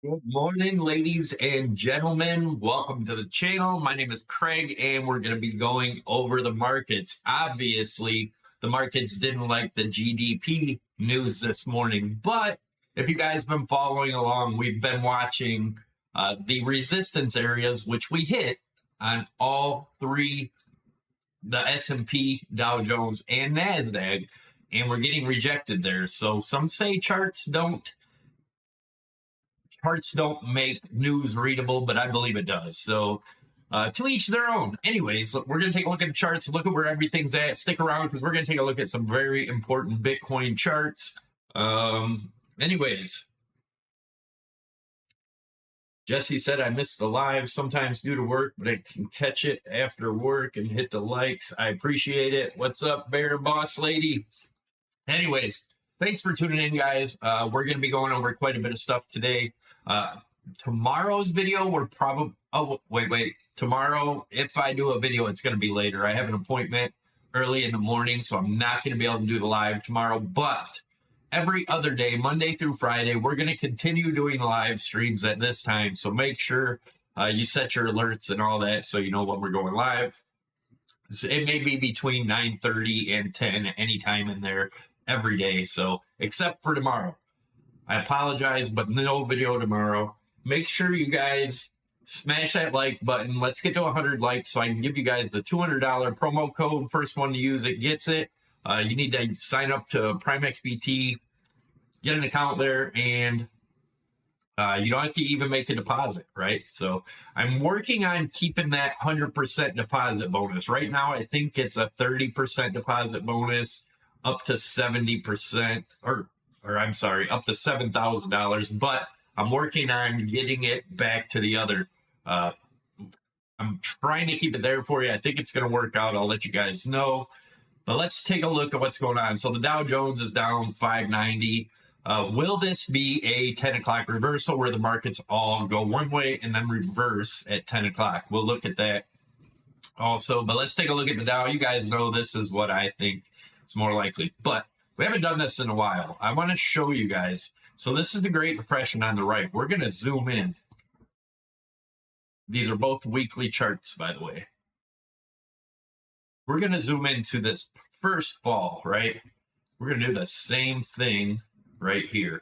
Good morning, ladies and gentlemen. Welcome to the channel. My name is Craig, and we're going to be going over the markets. Obviously, the markets didn't like the GDP news this morning, but if you guys have been following along, we've been watching the resistance areas, which we hit on all three, the S&P, Dow Jones, and Nasdaq, and we're getting rejected there. So some say charts don't make news readable, but I believe it does. So to each their own. Anyways, we're going to take a look at the charts, look at where everything's at. Stick around because we're going to take a look at some very important Bitcoin charts. Anyways, Jesse said I missed the live sometimes due to work, but I can catch it after work and hit the likes. I appreciate it. What's up, Bear Boss Lady? Anyways, thanks for tuning in, guys. We're going to be going over quite a bit of stuff today. Tomorrow's video, we're probably, tomorrow, if I do a video, it's going to be later. I have an appointment early in the morning, so I'm not going to be able to do the live tomorrow, but every other day, Monday through Friday, we're going to continue doing live streams at this time, so make sure you set your alerts and all that so you know when we're going live. It may be between 9:30 and 10, anytime in there, every day, so except for tomorrow. I apologize, but no video tomorrow. Make sure you guys smash that like button. Let's get to 100 likes so I can give you guys the $200 promo code. First one to use it gets it. You need to sign up to PrimeXBT, get an account there, and you don't have to even make a deposit, right? So I'm working on keeping that 100% deposit bonus. Right now, I think it's a 30% deposit bonus up to 70%, or I'm sorry, up to $7,000, but I'm working on getting it back to the other. I'm trying to keep it there for you. I think it's going to work out. I'll let you guys know. But let's take a look at what's going on. So the Dow Jones is down 590. Will this be a 10 o'clock reversal where the markets all go one way and then reverse at 10 o'clock? We'll look at that also. But let's take a look at the Dow. You guys know this is what I think is more likely. But we haven't done this in a while. I want to show you guys. So this is the Great Depression on the right. We're going to zoom in. These are both weekly charts, by the way. We're going to zoom into this first fall, right? We're going to do the same thing right here.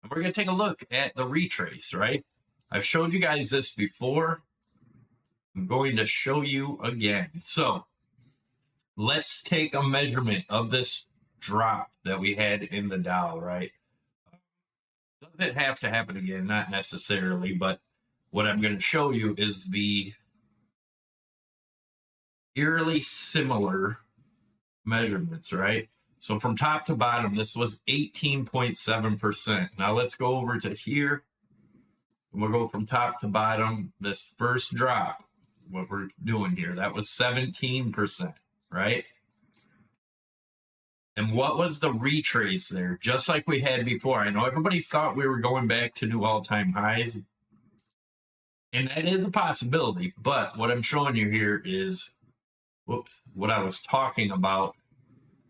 And we're going to take a look at the retrace, right? I've showed you guys this before. I'm going to show you again. So let's take a measurement of this drop that we had in the Dow, right? Does it have to happen again? Not necessarily, but what I'm going to show you is the eerily similar measurements, right? So from top to bottom, this was 18.7%. Now let's go over to here, and we'll go from top to bottom. This first drop, what we're doing here, that was 17%, right? And what was the retrace there? Just like we had before. I know everybody thought we were going back to new all-time highs, and that is a possibility. But what I'm showing you here is, what I was talking about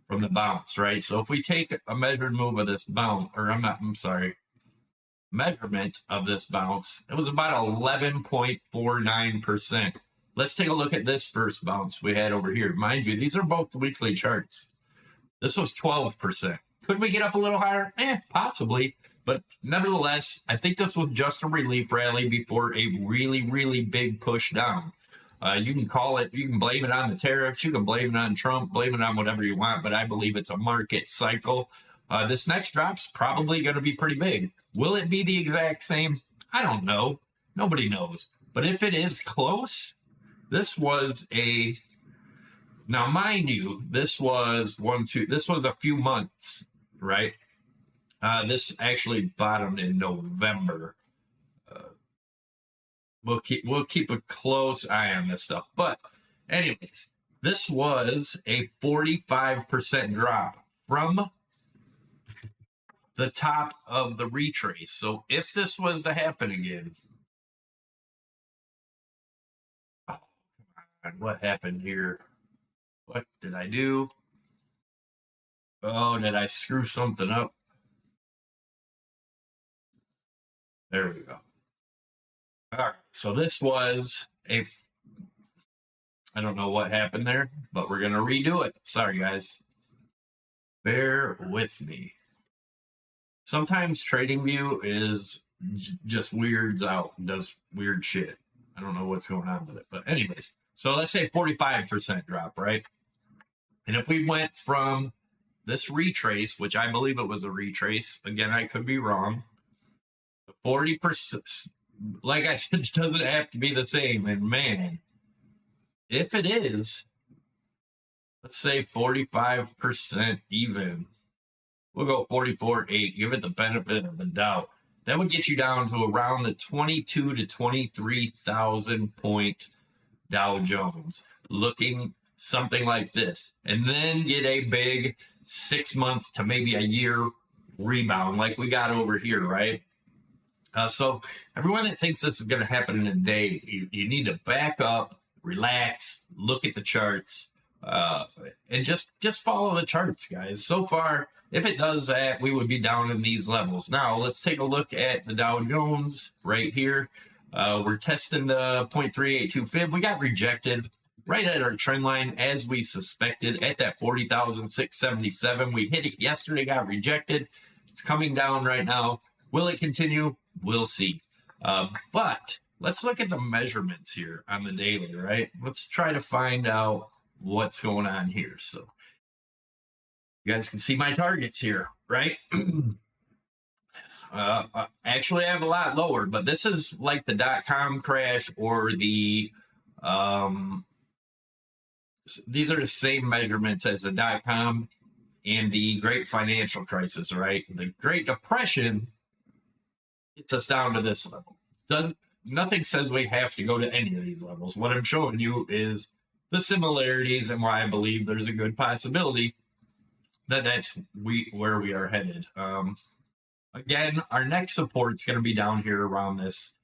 from the bounce, right? So if we take a measured move of this bounce, measurement of this bounce, it was about 11.49%. Let's take a look at this first bounce we had over here. Mind you, these are both weekly charts. This was 12%. Could we get up a little higher? Possibly. But nevertheless, I think this was just a relief rally before a really, really big push down. You can call it, you can blame it on the tariffs, you can blame it on Trump, blame it on whatever you want, but I believe it's a market cycle. This next drop's probably going to be pretty big. Will it be the exact same? I don't know. Nobody knows. But if it is close, this was a... Now, mind you, this was this was a few months, right? This actually bottomed in November. We'll keep a close eye on this stuff. But anyways, this was a 45% drop from the top of the retrace. So if this was to happen again, oh, come on, what happened here? What did I do? Oh, did I screw something up? There we go. All right, so this was I don't know what happened there, but we're going to redo it. Sorry, guys. Bear with me. Sometimes TradingView is just weirds out and does weird shit. I don't know what's going on with it. But anyways, so let's say 45% drop, right? And if we went from this retrace, which I believe it was a retrace, again, I could be wrong, 40%, like I said, it doesn't have to be the same. And man, if it is, let's say 45% even, we'll go 44.8, give it the benefit of the doubt. That would get you down to around the 22 to 23,000 point Dow Jones, looking something like this, and then get a big 6 month to maybe a year rebound like we got over here, right? So everyone that thinks this is going to happen in a day, you need to back up, relax, look at the charts, and just follow the charts, guys. So far, if it does that, we would be down in these levels. Now, let's take a look at the Dow Jones right here. We're testing the 0.382 fib. We got rejected right at our trend line, as we suspected, at that 40,677. We hit it yesterday, got rejected. It's coming down right now. Will it continue? We'll see. But let's look at the measurements here on the daily, right? Let's try to find out what's going on here. So you guys can see my targets here, right? Actually, I have a lot lower, but this is like the .com crash or the these are the same measurements as the .com and the Great Financial Crisis, right? The Great Depression gets us down to this level. Nothing says we have to go to any of these levels. What I'm showing you is the similarities and why I believe there's a good possibility that that's where we are headed. Again, our next support's going to be down here around this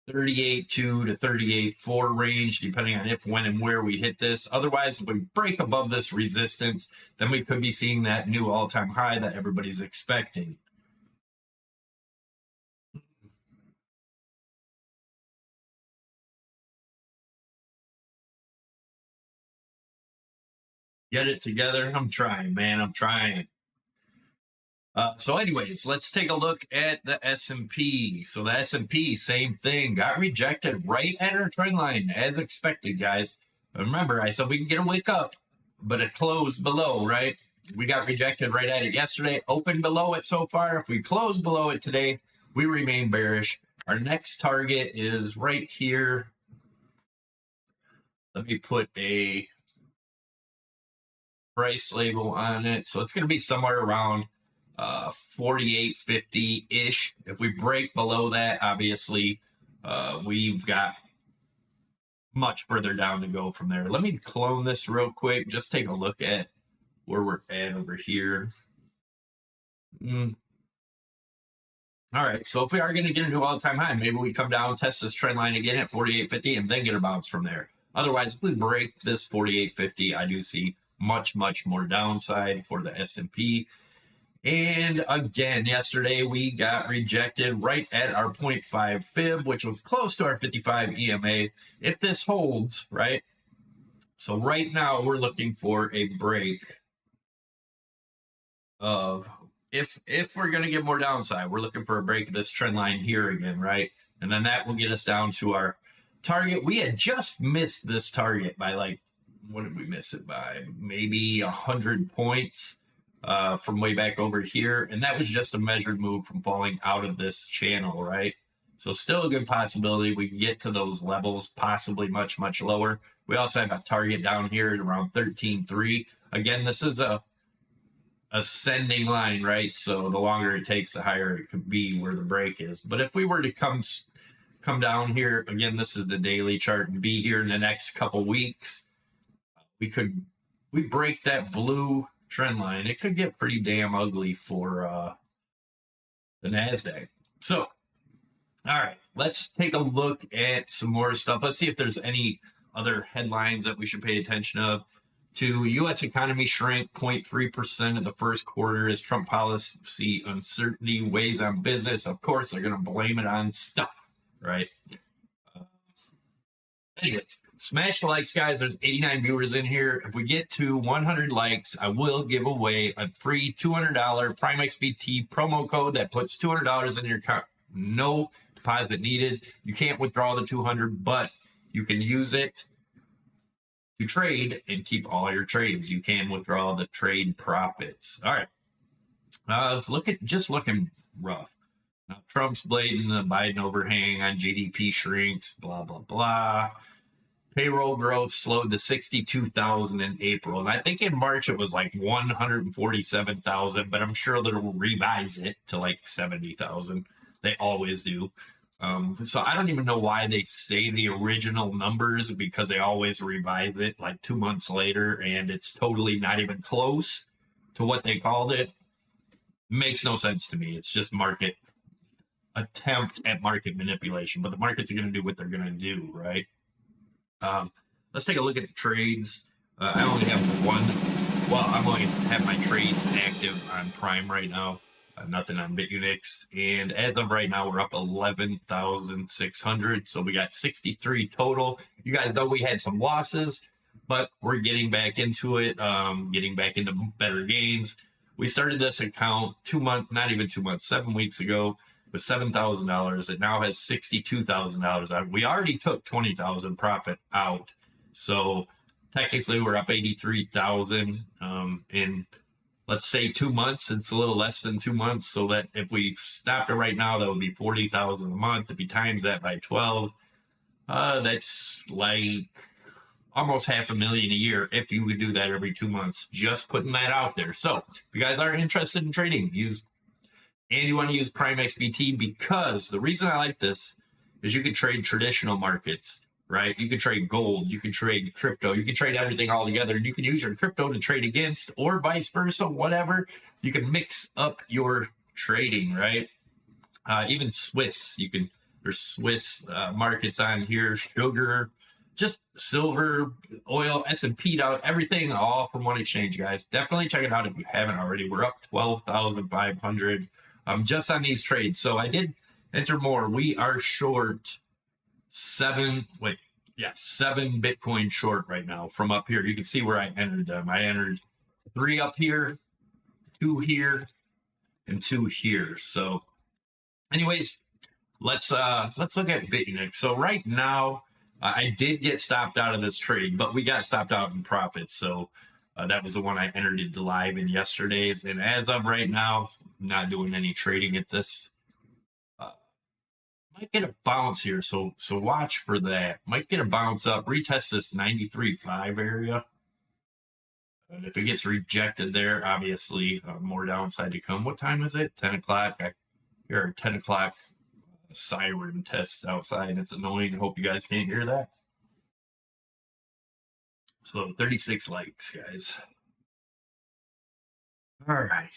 38.2 to 38.4 range, depending on if, when, and where we hit this. Otherwise, if we break above this resistance, then we could be seeing that new all-time high that everybody's expecting. Get it together. I'm trying, man. I'm trying. So anyways, let's take a look at the S&P. So the S&P, same thing, got rejected right at our trend line as expected, guys. Remember, I said we can get a wake up, but it closed below, right? We got rejected right at it yesterday, opened below it so far. If we close below it today, we remain bearish. Our next target is right here. Let me put a price label on it. So it's going to be somewhere around 48.50-ish. If we break below that, obviously, we've got much further down to go from there. Let me clone this real quick. Just take a look at where we're at over here. All right, so if we are going to get into all-time high, maybe we come down, test this trend line again at 48.50, and then get a bounce from there. Otherwise, if we break this 48.50, I do see much more downside for the S&P. And again, yesterday we got rejected right at our 0.5 fib, which was close to our 55 EMA. If this holds, right? So right now we're looking for a break of, if we're going to get more downside, we're looking for a break of this trend line here again, right? And then that will get us down to our target. We had just missed this target by like, what did we miss it by? Maybe 100 points from way back over here. And that was just a measured move from falling out of this channel, right? So still a good possibility we can get to those levels, possibly much lower. We also have a target down here at around 13.3. Again, this is a ascending line, right? So the longer it takes, the higher it could be where the break is. But if we were to come down here, again, this is the daily chart, and be here in the next couple weeks, we break that blue trend line, it could get pretty damn ugly for the Nasdaq. So, all right, let's take a look at some more stuff. Let's see if there's any other headlines that we should pay attention of. to U.S. economy shrank 0.3% in the first quarter as Trump policy uncertainty weighs on business. Of course, they're going to blame it on stuff, right? Anyways, smash the likes, guys. There's 89 viewers in here. If we get to 100 likes, I will give away a free $200 PrimeXBT promo code that puts $200 in your account. No deposit needed. You can't withdraw the 200, but you can use it to trade and keep all your trades. You can withdraw the trade profits. All right. Looking rough. Now, Trump's blading the Biden overhang on GDP shrinks, blah, blah, blah. Payroll growth slowed to 62,000 in April. And I think in March it was like 147,000, but I'm sure they'll revise it to like 70,000. They always do. So I don't even know why they say the original numbers, because they always revise it like 2 months later and it's totally not even close to what they called it. Makes no sense to me. It's just market attempt at market manipulation, but the markets are going to do what they're going to do, right? Let's take a look at the trades. I only have one. Well, I'm only have my trades active on Prime right now. Nothing on BITUNIX. And as of right now, we're up 11,600. So we got 63 total. You guys know we had some losses, but we're getting back into it, getting back into better gains. We started this account 7 weeks ago with $7,000. It now has $62,000 out. We already took 20,000 profit out. So technically we're up 83,000 in, let's say, 2 months. It's a little less than 2 months. So that if we stopped it right now, that would be 40,000 a month. If you times that by 12, that's like almost $500,000 a year if you would do that every 2 months. Just putting that out there. So if you guys are interested in trading, you want to use PrimeXBT, because the reason I like this is you can trade traditional markets, right? You can trade gold, you can trade crypto, you can trade everything all together, and you can use your crypto to trade against, or vice versa, whatever. You can mix up your trading, right? Even Swiss, there's Swiss markets on here, sugar, just silver, oil, S&P, everything, all from one exchange, guys. Definitely check it out if you haven't already. We're up 12,500 just on these trades. So I did enter more. We are short 7 Bitcoin short right now from up here. You can see where I entered them. I entered 3 up here, 2 here, and 2 here. So anyways, let's look at BITUNIX. So right now, I did get stopped out of this trade, but we got stopped out in profit. So that was the one I entered into live in yesterday's. And as of right now, I'm not doing any trading at this. Might get a bounce here, so watch for that. Might get a bounce up, retest this 93.5 area. And if it gets rejected there, obviously more downside to come. What time is it? 10 o'clock. I hear a 10 o'clock siren test outside. It's annoying. I hope you guys can't hear that. So 36 likes, guys. All right.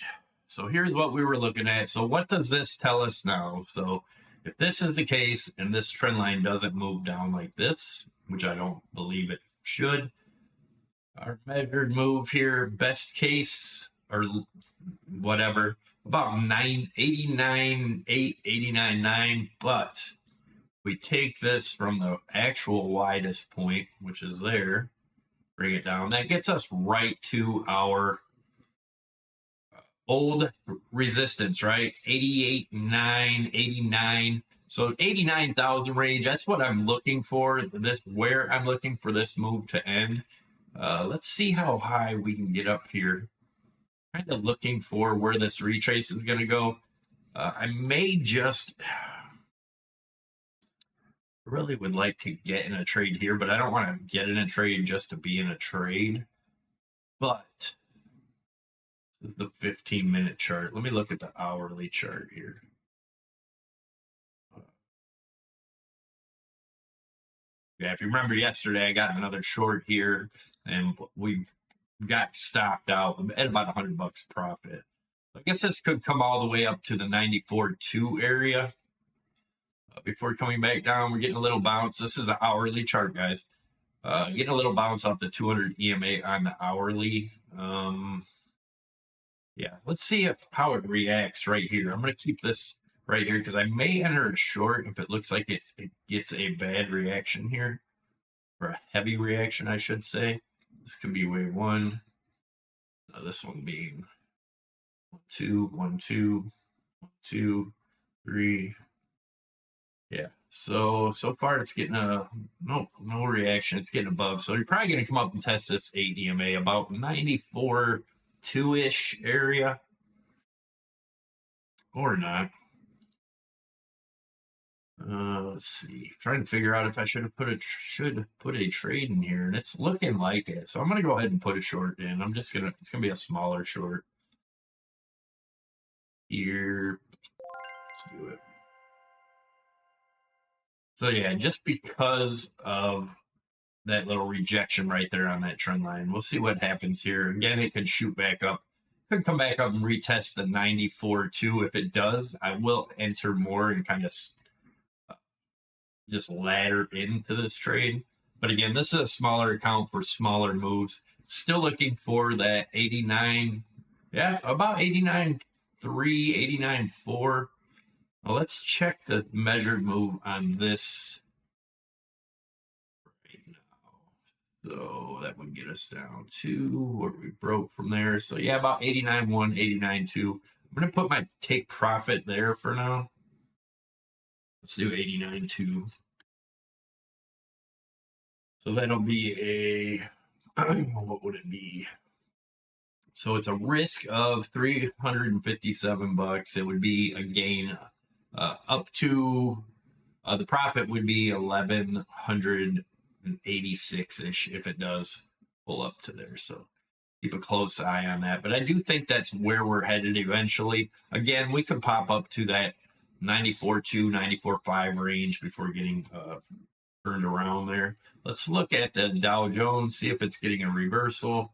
So here's what we were looking at. So what does this tell us now? So if this is the case and this trend line doesn't move down like this, which I don't believe it should, our measured move here, best case or whatever, about 89.8, 89.9. But we take this from the actual widest point, which is there, bring it down. That gets us right to our old resistance, right? 88.9, 89. So 89,000 range. That's what I'm looking for. Where I'm looking for this move to end. Let's see how high we can get up here. Kind of looking for where this retrace is going to go. I may just really would like to get in a trade here, but I don't want to get in a trade just to be in a trade. But this is the 15-minute chart. Let me look at the hourly chart here. Yeah, if you remember yesterday, I got another short here, and we got stopped out at about $100 profit. I guess this could come all the way up to the 94.2 area. Before coming back down, we're getting a little bounce. This is an hourly chart, guys. Getting a little bounce off the 200 EMA on the hourly. Yeah, let's see how it reacts right here. I'm going to keep this right here because I may enter a short if it looks like it gets a bad reaction here, or a heavy reaction, I should say. This could be wave 1. This one being 1, 2, 1, 2, 1, 2, 3. Yeah. So far it's getting a no reaction. It's getting above. So you're probably going to come up and test this 8 EMA about 94 2-ish area, or not. Let's see. Trying to figure out if I should put a trade in here, and it's looking like it. So I'm gonna go ahead and put a short in. It's gonna be a smaller short here. Let's do it. So yeah, just because of that little rejection right there on that trend line, we'll see what happens here. Again, it could shoot back up. Could come back up and retest the 94.2. If it does, I will enter more and kind of just ladder into this trade. But again, this is a smaller account for smaller moves. Still looking for that 89. Yeah, about 89.3, 89.4. Well, let's check the measured move on this right now. So that would get us down to where we broke from there. So yeah, about 89.1, 89.2. I'm going to put my take profit there for now. Let's do 89.2. So that'll be a, what would it be? So it's a risk of $357. It would be a gain up to, the profit would be 1,186-ish if it does pull up to there. So keep a close eye on that. But I do think that's where we're headed eventually. Again, we could pop up to that 94.2, 94.5 range before getting turned around there. Let's look at the Dow Jones, see if it's getting a reversal.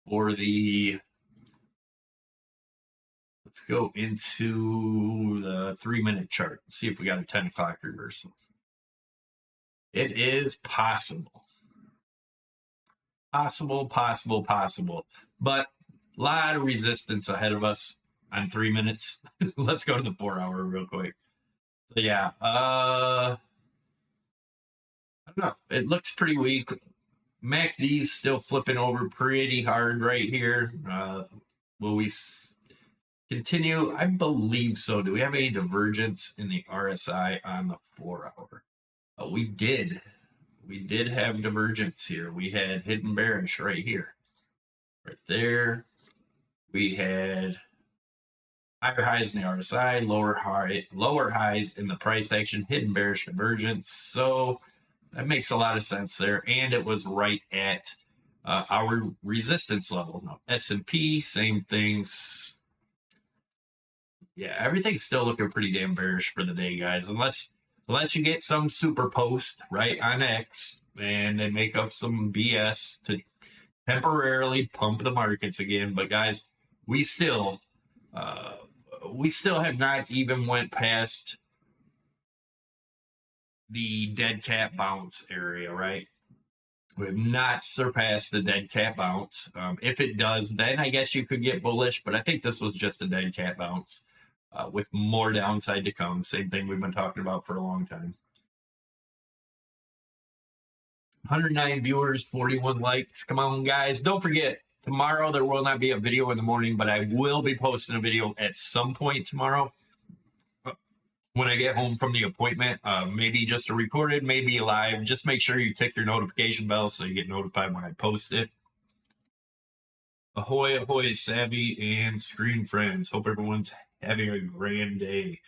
Or let's go into the 3-minute chart, see if we got a 10 o'clock reversal. It is possible. Possible. But a lot of resistance ahead of us on 3 minutes. Let's go to the 4-hour real quick. So yeah, I don't know. It looks pretty weak. MACD's still flipping over pretty hard right here. Will we continue? I believe so. Do we have any divergence in the RSI on the 4-hour? We did. We did have divergence here. We had hidden bearish right here. Right there. We had higher highs in the RSI, lower highs in the price action, hidden bearish divergence. So that makes a lot of sense there. And it was right at our resistance level. Now, S&P, same things. Yeah, everything's still looking pretty damn bearish for the day, guys. Unless you get some super post, right, on X, and they make up some BS to temporarily pump the markets again. But, guys, we still have not even went past the dead cat bounce area, right? We have not surpassed the dead cat bounce. If it does, then I guess you could get bullish, but I think this was just a dead cat bounce with more downside to come. Same thing we've been talking about for a long time. 109 viewers, 41 likes. Come on, guys. Don't forget, tomorrow there will not be a video in the morning, but I will be posting a video at some point tomorrow when I get home from the appointment. Maybe just a recorded, maybe live. Just make sure you tick your notification bell so you get notified when I post it. Ahoy, ahoy, Savvy and Screen Friends. Hope everyone's having a grand day.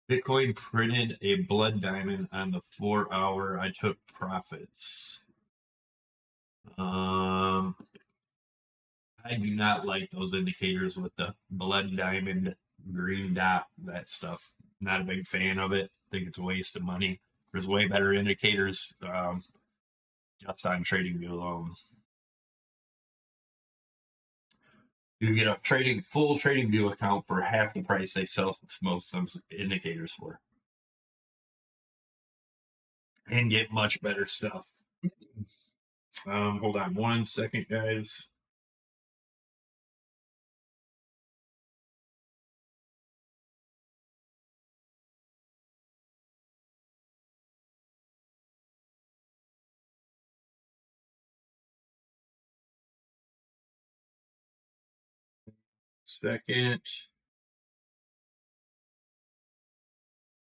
Bitcoin printed a blood diamond on the 4-hour. I took profits. I do not like those indicators with the blood diamond, green dot, that stuff. Not a big fan of it. I think it's a waste of money. There's way better indicators just on TradingView alone. You get a full TradingView account for half the price they sell most indicators for, and get much better stuff. Hold on 1 second, guys. Second.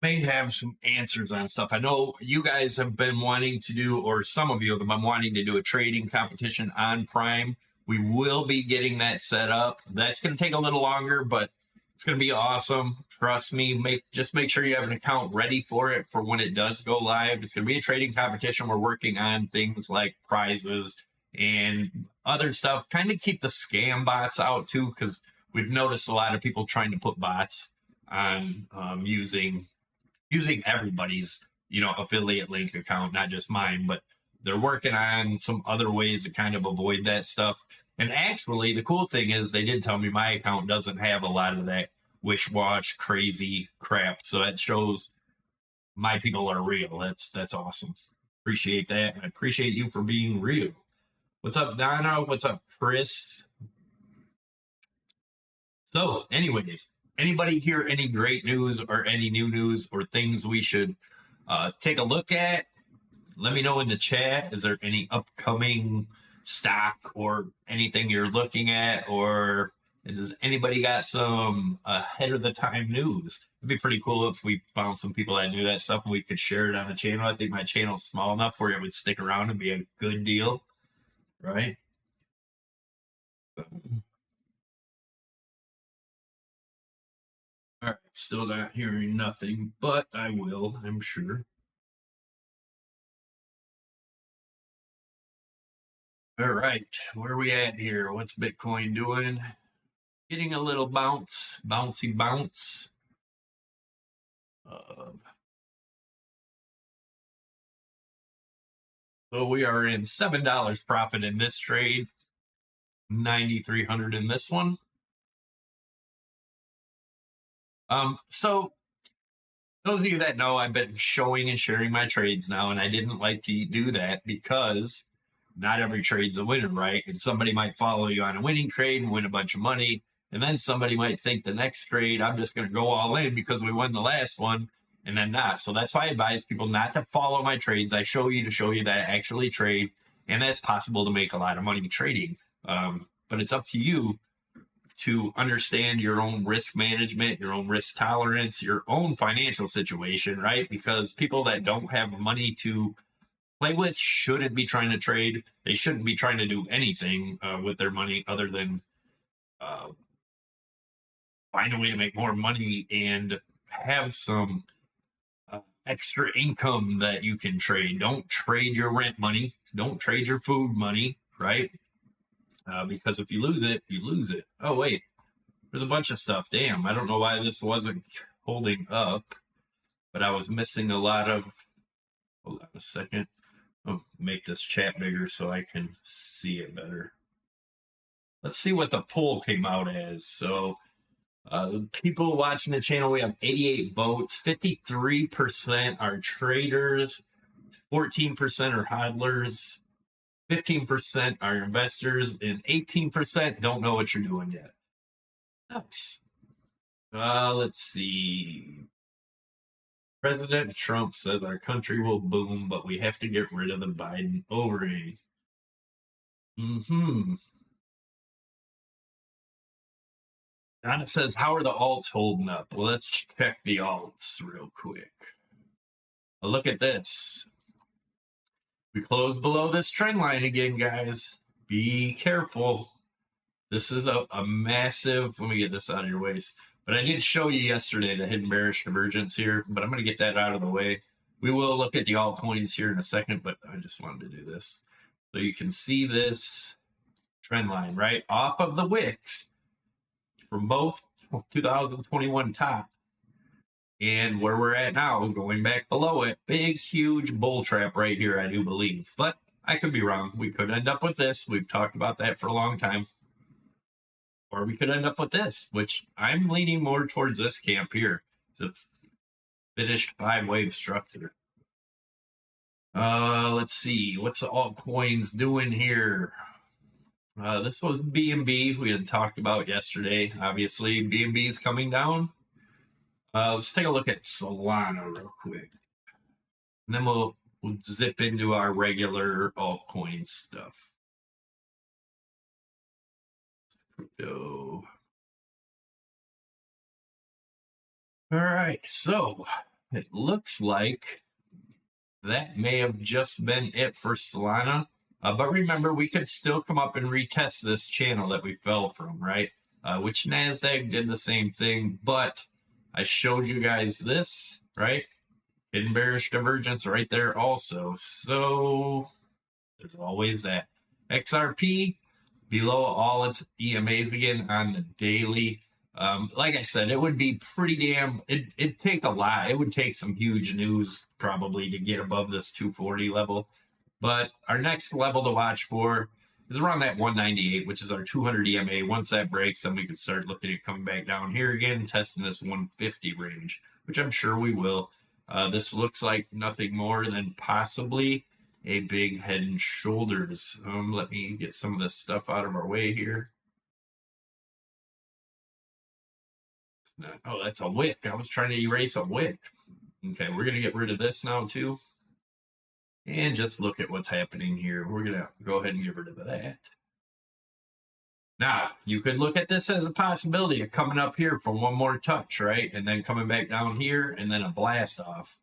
May have some answers on stuff. I know you guys have been wanting to do, or some of you have been wanting to do a trading competition on Prime. We will be getting that set up. That's going to take a little longer, but it's going to be awesome. Trust me. Just make sure you have an account ready for it for when it does go live. It's going to be a trading competition. We're working on things like prizes and other stuff. Kind of keep the scam bots out too, because we've noticed a lot of people trying to put bots on using everybody's, affiliate link account, not just mine, but they're working on some other ways to kind of avoid that stuff. And actually, the cool thing is they did tell me my account doesn't have a lot of that wish-wash crazy crap. So that shows my people are real. That's awesome. Appreciate that. I appreciate you for being real. What's up, Donna? What's up, Chris? So, anyways, anybody hear any great news or any new news or things we should take a look at? Let me know in the chat. Is there any upcoming stock or anything you're looking at? Or does anybody got some ahead of the time news? It'd be pretty cool if we found some people that knew that stuff and we could share it on the channel. I think my channel's small enough where it would stick around and be a good deal, right? All right, still not hearing nothing, but I will, I'm sure. All right, where are we at here? What's Bitcoin doing? Getting a little bouncy bounce. So we are in $7 profit in this trade, 9,300 in this one. So those of you that know, I've been showing and sharing my trades now, and I didn't like to do that because not every trade's a winner, right? And somebody might follow you on a winning trade and win a bunch of money. And then somebody might think the next trade, I'm just going to go all in because we won the last one, and then not. So that's why I advise people not to follow my trades. I show you to show you that I actually trade, and that's possible to make a lot of money trading. But it's up to you to understand your own risk management, your own risk tolerance, your own financial situation, right? Because people that don't have money to play with shouldn't be trying to trade. They shouldn't be trying to do anything with their money other than find a way to make more money and have some extra income that you can trade. Don't trade your rent money. Don't trade your food money, right? Because if you lose it, you lose it. Oh, wait. There's a bunch of stuff. Damn, I don't know why this wasn't holding up, but I was missing a lot of... Hold on a second. I'll make this chat bigger so I can see it better. Let's see what the poll came out as. So, people watching the channel, we have 88 votes. 53% are traders. 14% are hodlers. 15% are investors. And 18% don't know what you're doing yet. Nuts. Let's see. President Trump says our country will boom, but we have to get rid of the Biden overhang. Donna says, how are the alts holding up? Well, let's check the alts real quick. Look at this. We closed below this trend line again, guys. Be careful. This is a massive... Let me get this out of your waist. But I did show you yesterday the hidden bearish divergence here, but I'm going to get that out of the way. We will look at the altcoins here in a second, but I just wanted to do this. So you can see this trend line, right? Off of the wicks from both 2021 top and where we're at now, going back below it. Big, huge bull trap right here, I do believe. But I could be wrong. We could end up with this. We've talked about that for a long time. Or we could end up with this, which I'm leaning more towards this camp here. It's a finished 5-wave structure. Let's see. What's the altcoins doing here? This was BNB we had talked about yesterday. Obviously, BNB is coming down. Let's take a look at Solana real quick. And then we'll zip into our regular altcoin stuff. Crypto. All right, so it looks like that may have just been it for Solana. But remember, we could still come up and retest this channel that we fell from, right? Which Nasdaq did the same thing, but I showed you guys this, right? Hidden bearish divergence right there also. So there's always that. XRP below all its EMAs again on the daily. Like I said, it would be pretty damn, it'd take a lot. It would take some huge news probably to get above this 240 level. But our next level to watch for is around that 198, which is our 200 EMA. Once that breaks, then we can start looking at coming back down here again, testing this 150 range, which I'm sure we will. This looks like nothing more than possibly a big head and shoulders. Let me get some of this stuff out of our way here. Oh, that's a wick. I was trying to erase a wick. Okay, we're going to get rid of this now too. And just look at what's happening here. We're going to go ahead and get rid of that. Now, you could look at this as a possibility of coming up here for one more touch, right? And then coming back down here and then a blast off.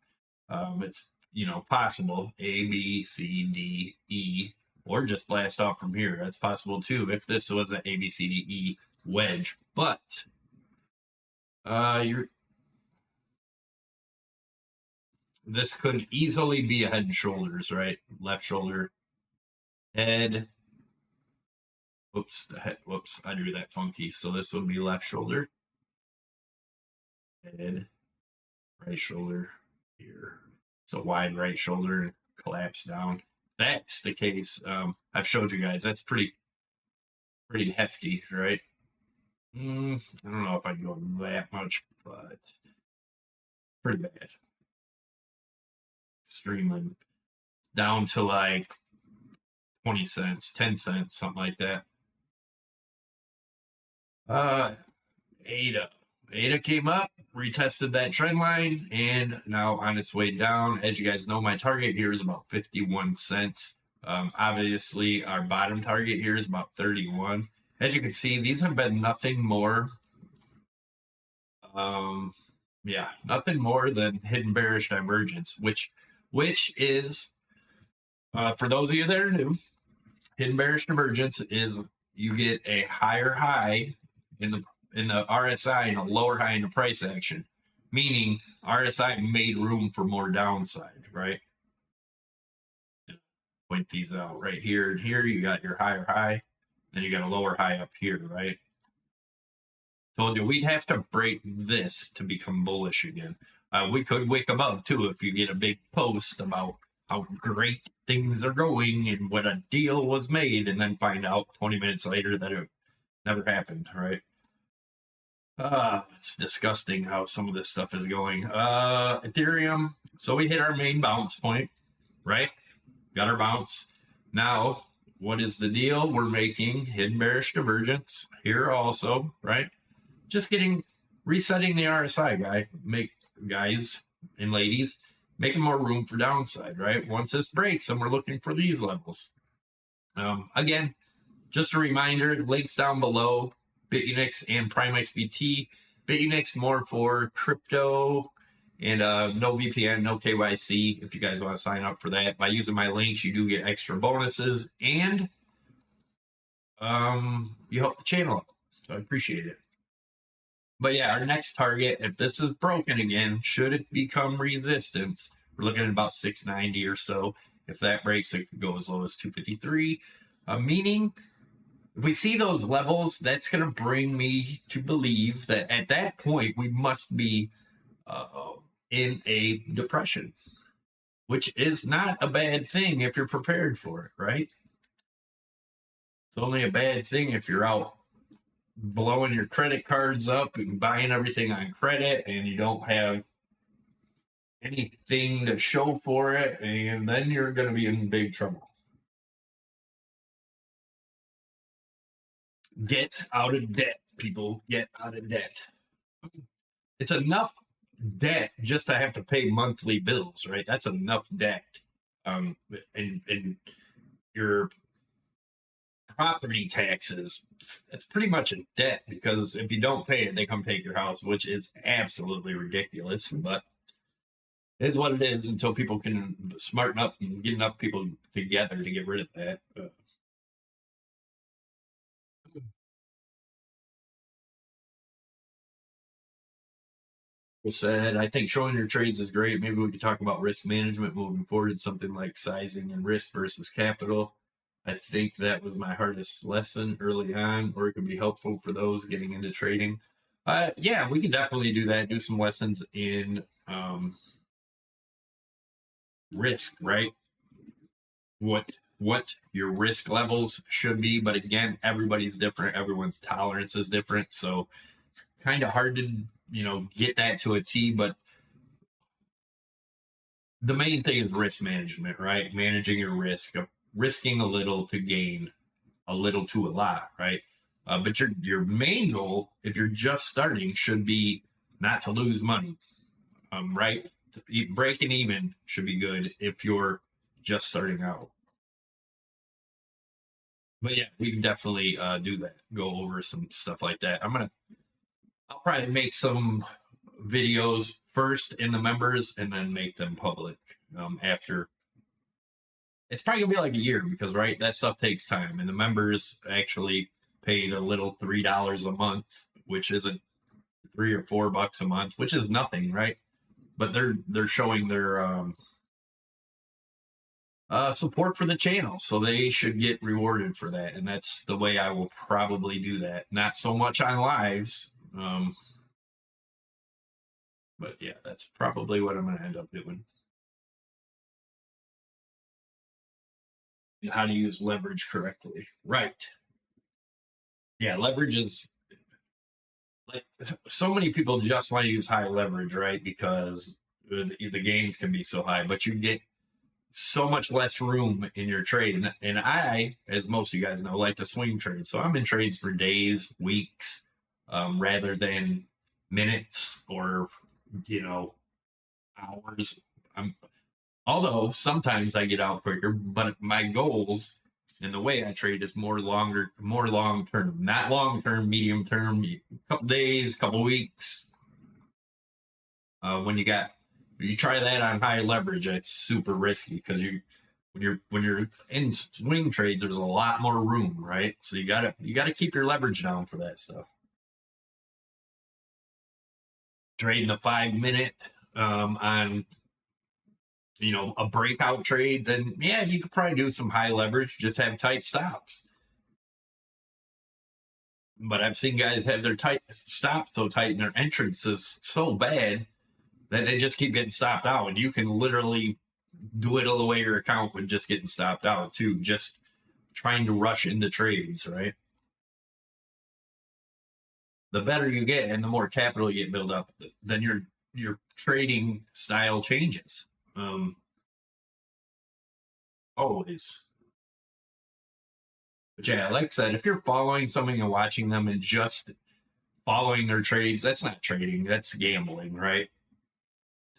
It's, you know, possible. A, B, C, D, E, or just blast off from here. That's possible too if this was an A, B, C, D, E wedge. But this could easily be a head and shoulders, right? Left shoulder, head. Whoops, the head. Whoops, I drew that funky. So this would be left shoulder, head, right shoulder here. So wide right shoulder, collapse down. That's the case. I've showed you guys. That's pretty hefty, right? I don't know if I'd go that much, but pretty bad. Extremely down to like 20 cents, 10 cents, something like that. ADA came up, retested that trend line, and now on its way down. As you guys know, my target here is about 51 cents. Obviously, our bottom target here is about 31. As you can see, these have been nothing more. Nothing more than hidden bearish divergence, which is, for those of you that are new, hidden bearish divergence is you get a higher high in the RSI and a lower high in the price action, meaning RSI made room for more downside, right? Point these out right here and here. You got your higher high, then you got a lower high up here, right? Told you we'd have to break this to become bullish again. We could wick above too if you get a big post about how great things are going and what a deal was made, and then find out 20 minutes later that it never happened, right? It's disgusting how some of this stuff is going. Ethereum. So we hit our main bounce point, right? Got our bounce. Now, what is the deal? We're making hidden bearish divergence here also, right? Just resetting the RSI, guys and ladies, making more room for downside, right? Once this breaks, and we're looking for these levels. Again, just a reminder, links down below, BITUNIX and PrimeXBT. BITUNIX more for crypto and no VPN, no KYC. If you guys want to sign up for that, by using my links, you do get extra bonuses, and you help the channel out. So I appreciate it. But yeah, our next target, if this is broken again, should it become resistance, we're looking at about 690 or so. If that breaks, it could go as low as 253. Meaning, if we see those levels, that's going to bring me to believe that at that point, we must be in a depression, which is not a bad thing if you're prepared for it, right? It's only a bad thing if you're out blowing your credit cards up and buying everything on credit and you don't have anything to show for it, and then you're going to be in big trouble. Get out of debt, people. Get out of debt. It's enough debt just to have to pay monthly bills, right? That's enough debt. And your property taxes, it's pretty much a debt, because if you don't pay it, they come take your house, which is absolutely ridiculous. But it's what it is until people can smarten up and get enough people together to get rid of that. Said, I think showing your trades is great. Maybe we could talk about risk management moving forward, something like sizing and risk versus capital. I think that was my hardest lesson early on, or it could be helpful for those getting into trading. Yeah, we can definitely do that. Do some lessons in risk, right? What your risk levels should be. But again, everybody's different. Everyone's tolerance is different. So it's kind of hard to, get that to a T, but the main thing is risk management, right? Managing your risk, risking a little to gain a little to a lot, right? But your main goal, if you're just starting, should be not to lose money, right? Breaking even should be good if you're just starting out. But yeah, we can definitely do that. Go over some stuff like that. I'll probably make some videos first in the members and then make them public after. It's probably gonna be like a year, because right, that stuff takes time, and the members actually pay the little $3 a month, which isn't $3 or $4 a month, which is nothing, right? But they're showing their support for the channel, so they should get rewarded for that, and that's the way I will probably do that. Not so much on lives, but yeah, that's probably what I'm going to end up doing. How to use leverage correctly, right? Yeah, leverage is like, so many people just want to use high leverage, right? Because the gains can be so high, but you get so much less room in your trade. And I, as most of you guys know, like to swing trade. So I'm in trades for days, weeks, rather than minutes or, hours. Although sometimes I get out quicker, but my goals and the way I trade is more long term, not long term, medium term, a couple days, couple weeks. When you try that on high leverage, it's super risky, because when you're in swing trades, there's a lot more room, right? So you gotta keep your leverage down for that stuff. Trading a 5-minute on a breakout trade, then yeah, you could probably do some high leverage, just have tight stops. But I've seen guys have their tight stops so tight and their entrance is so bad that they just keep getting stopped out, and you can literally dwindle away your account with just getting stopped out too, just trying to rush into trades, right? The better you get and the more capital you get built up, then your trading style changes. Always. But yeah, like I said, if you're following something and watching them and just following their trades, that's not trading, that's gambling, right?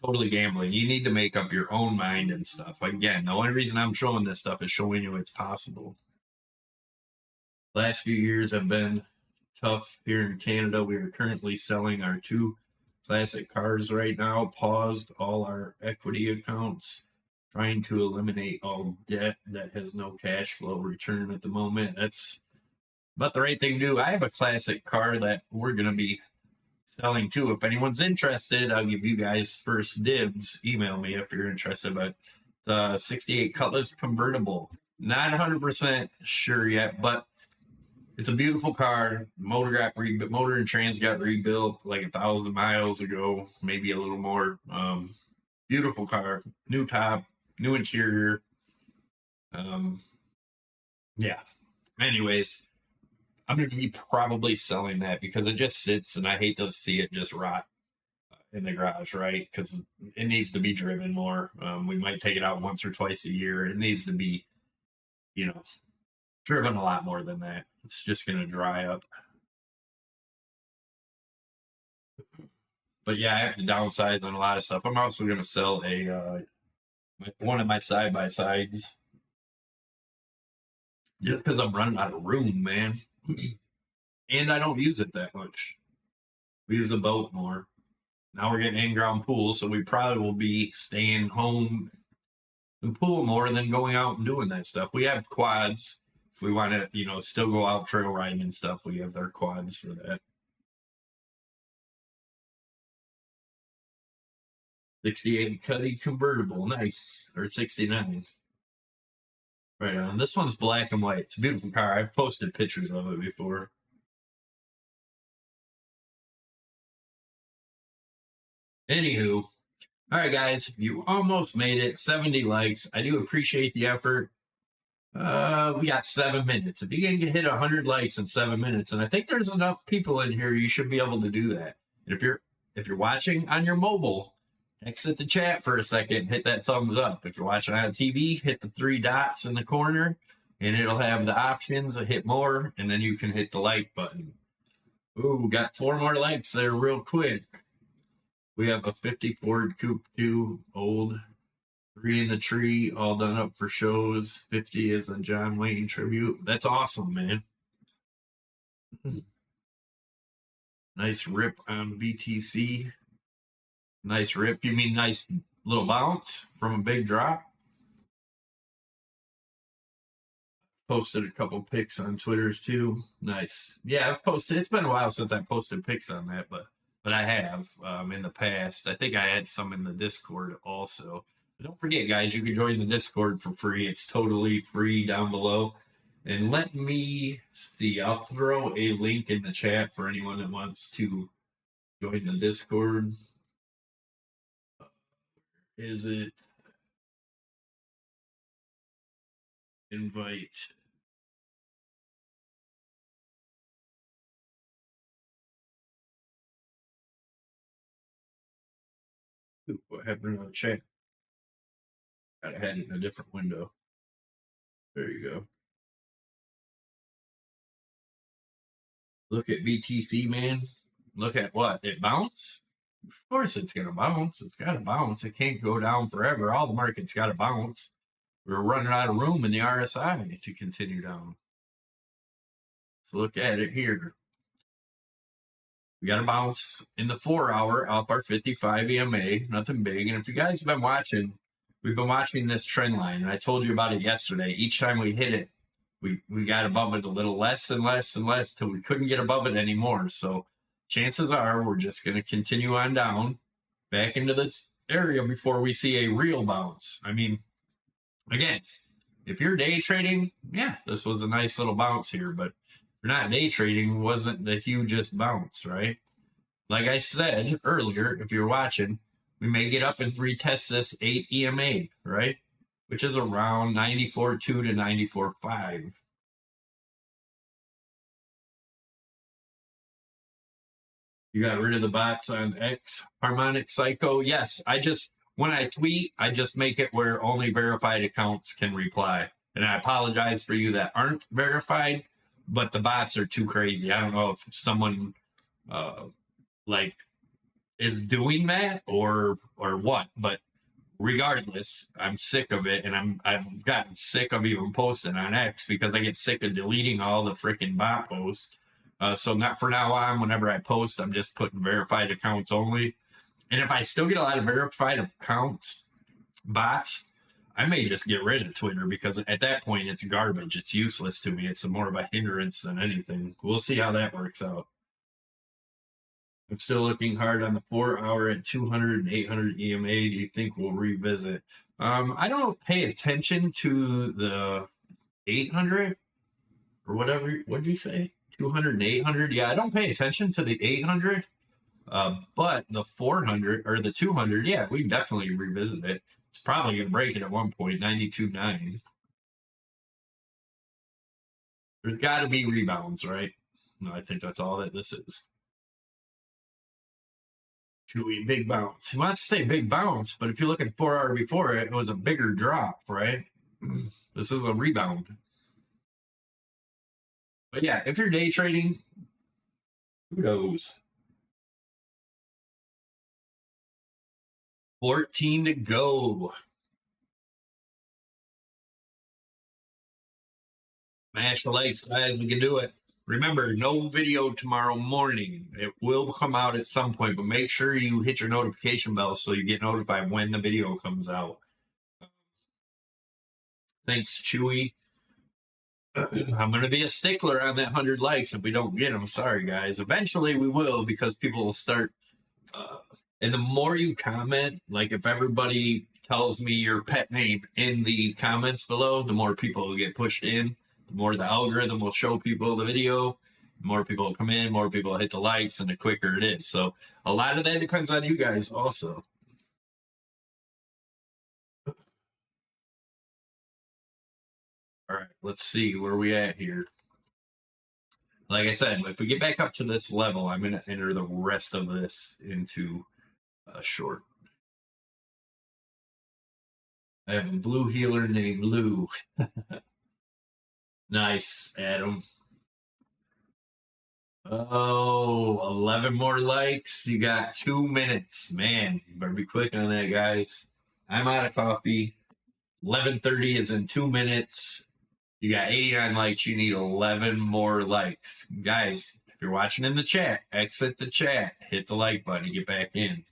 Totally gambling. You need to make up your own mind and stuff. Again, the only reason I'm showing this stuff is showing you it's possible. Last few years have been tough here in Canada. We are currently selling our 2 classic cars right now, paused all our equity accounts, trying to eliminate all debt that has no cash flow return at the moment. That's about the right thing to do. I have a classic car that we're going to be selling too. If anyone's interested, I'll give you guys first dibs. Email me if you're interested. But it's a 68 Cutlass convertible. Not 100% sure yet, but it's a beautiful car. Motor and trans got rebuilt like 1,000 miles ago, maybe a little more. Beautiful car, new top, new interior. Yeah. Anyways, I'm going to be probably selling that because it just sits and I hate to see it just rot. in the garage, right? Because it needs to be driven more. We might take it out once or twice a year. It needs to be, you know, driven a lot more than that. It's just going to dry up. But yeah, I have to downsize on a lot of stuff. I'm also going to sell one of my side-by-sides just because I'm running out of room, man. And I don't use it that much. We use the boat more. Now we're getting in-ground pools, so we probably will be staying home and pool more than going out and doing that stuff. We have quads. If we want to, still go out trail riding and stuff, we have our quads for that. 68 Cuddy convertible, nice. Or 69. Right on. This one's black and white. It's a beautiful car. I've posted pictures of it before. Anywho, all right, guys, you almost made it. 70 likes. I do appreciate the effort. We got 7 minutes. If you can hit 100 likes in 7 minutes, and I think there's enough people in here, you should be able to do that. And if you're watching on your mobile, exit the chat for a second, hit that thumbs up. If you're watching on TV, hit the 3 dots in the corner, and it'll have the options to hit more, and then you can hit the like button. Ooh, got 4 more likes there real quick. We have a 50 Ford Coupe 2, old, 3 in the tree, all done up for shows. 50 is a John Wayne tribute. That's awesome, man. Nice rip on BTC. Nice rip. You mean nice little bounce from a big drop? Posted a couple pics on Twitters too. Nice. Yeah, I've posted. It's been a while since I posted pics on that, but I have in the past. I think I had some in the Discord also. But don't forget, guys, you can join the Discord for free. It's totally free down below. And let me see. I'll throw a link in the chat for anyone that wants to join the Discord. Is it invite? Ooh, what happened to the chat? I had it in a different window. There you go. Look at BTC, man. Look at what? It bounced? Of course it's going to bounce. It's got to bounce. It can't go down forever. All the market's got to bounce. We're running out of room in the RSI to continue down. Let's look at it here. We got to bounce in the 4-hour off our 55 EMA. Nothing big. And if you guys have been watching, we've been watching this trend line. And I told you about it yesterday. Each time we hit it, we got above it a little less and less and less till we couldn't get above it anymore. So chances are we're just going to continue on down back into this area before we see a real bounce. I mean, again, if you're day trading, yeah, this was a nice little bounce here, but if you're not day trading, wasn't the hugest bounce, right? Like I said earlier, if you're watching, we may get up and retest this 8 EMA, right? Which is around 94.2 to 94.5. You got rid of the bots on X, Harmonic Psycho? Yes, when I tweet, I just make it where only verified accounts can reply. And I apologize for you that aren't verified, but the bots are too crazy. I don't know if someone is doing that or what, but regardless, I'm sick of it, and I've gotten sick of even posting on X because I get sick of deleting all the freaking bot posts. So not for now on, whenever I post, I'm just putting verified accounts only. And if I still get a lot of verified accounts, bots, I may just get rid of Twitter because at that point it's garbage. It's useless to me. It's more of a hindrance than anything. We'll see how that works out. I'm still looking hard on the 4-hour at 200 and 800 EMA. Do you think we'll revisit? I don't pay attention to the 800 or whatever. What did you say? 200 and 800? Yeah, I don't pay attention to the 800. But the 400 or the 200, yeah, we definitely revisit it. It's probably going to break it at one point, 92.9. There's got to be rebounds, right? No, I think that's all that this is. Chewy, big bounce. He wants to say big bounce, but if you look at the 4 hour before it, it was a bigger drop, right? This is a rebound. But yeah, if you're day trading, who knows? 14 to go. Smash the likes, guys. We can do it. Remember, no video tomorrow morning. It will come out at some point, but make sure you hit your notification bell so you get notified when the video comes out. Thanks, Chewy. I'm going to be a stickler on that 100 likes if we don't get them. Sorry, guys. Eventually we will, because people will start. And the more you comment, like if everybody tells me your pet name in the comments below, the more people will get pushed in. The more the algorithm will show people the video, the more people will come in, more people will hit the likes, and the quicker it is. So a lot of that depends on you guys also. All right, let's see where we at here. Like I said, if we get back up to this level, I'm going to enter the rest of this into a short. I have a blue healer named Lou. Nice, Adam. Oh, 11 more likes. You got 2 minutes. Man, you better be quick on that, guys. I'm out of coffee. 11:30 is in 2 minutes. You got 89 likes. You need 11 more likes. Guys, if you're watching in the chat, exit the chat. Hit the like button. Get back in.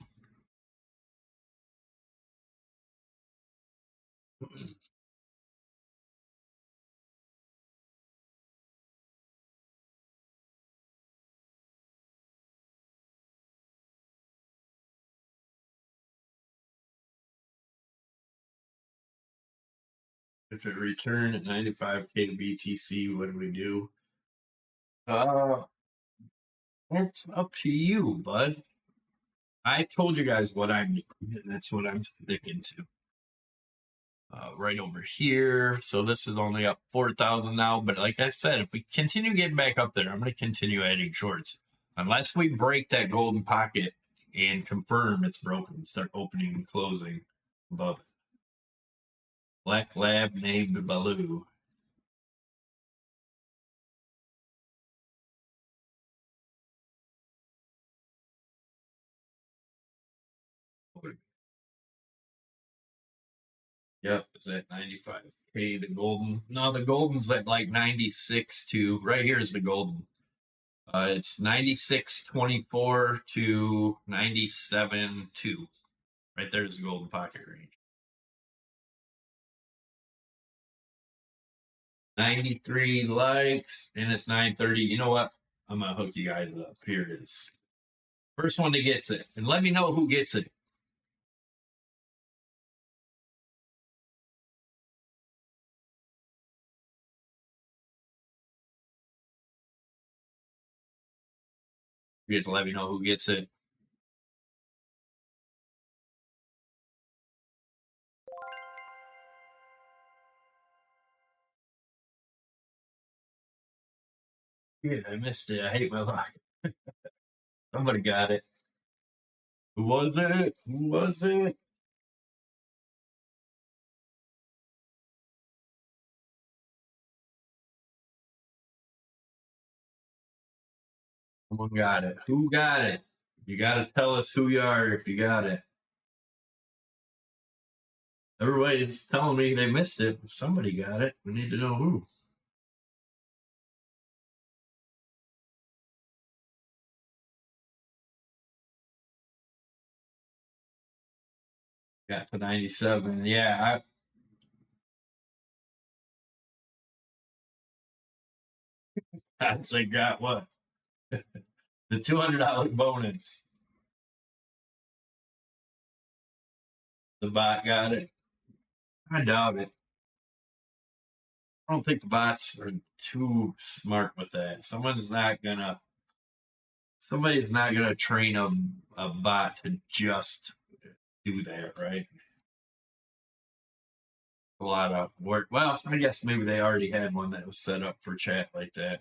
If it returned at 95K to BTC, what do we do? That's up to you, bud. I told you guys what I'm doing, and that's what I'm sticking to. Right over here. So this is only up 4,000 now. But like I said, if we continue getting back up there, I'm going to continue adding shorts. Unless we break that golden pocket and confirm it's broken, start opening and closing above it. Black Lab named Baloo. Yep, it's at 95K. The golden. No, the golden's at like 96 to. Right here is the golden. It's 96.24 to 97.2. Right there's the golden pocket range. 93 likes, and it's 9:30. You know what? I'm gonna hook you guys up. Here it is. First one that gets it, and let me know who gets it. You get to let me know who gets it. Yeah, I missed it. I hate my luck. Somebody got it. Who was it? Who was it? Someone got it. Who got it? You got to tell us who you are if you got it. Everybody's telling me they missed it. Somebody got it. We need to know who. Got to 97. Yeah, I'd say got what? The $200 bonus. The bot got it. I doubt it. I don't think the bots are too smart with that. Somebody's not gonna train a bot to just do that, right? A lot of work. Well, I guess maybe they already had one that was set up for chat like that.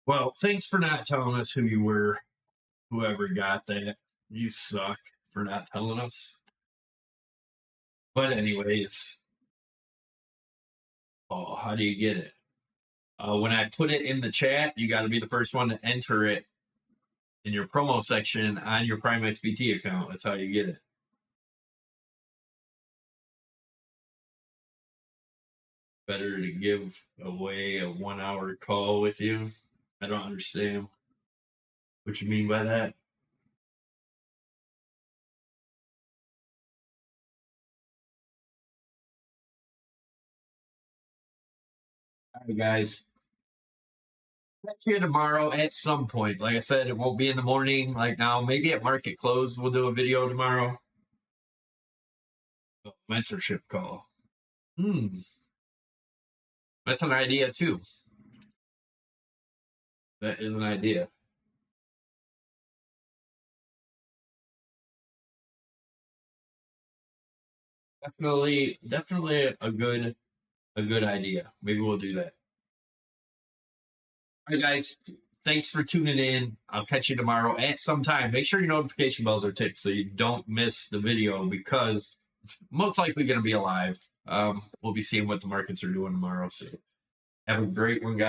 Well, thanks for not telling us who you were. Whoever got that, you suck for not telling us. But anyways, oh, how do you get it? When I put it in the chat, you got to be the first one to enter it in your promo section on your Prime XBT account. That's how you get it. Better to give away a 1 hour call with you. I don't understand what you mean by that. All right, guys. Catch you tomorrow at some point. Like I said, it won't be in the morning like now. Maybe at market close, we'll do a video tomorrow. A mentorship call. That's an idea too. That is an idea. Definitely a good idea. Maybe we'll do that. All right, guys. Thanks for tuning in. I'll catch you tomorrow at some time. Make sure your notification bells are ticked so you don't miss the video, because it's most likely going to be alive. We'll be seeing what the markets are doing tomorrow. So have a great one, guys.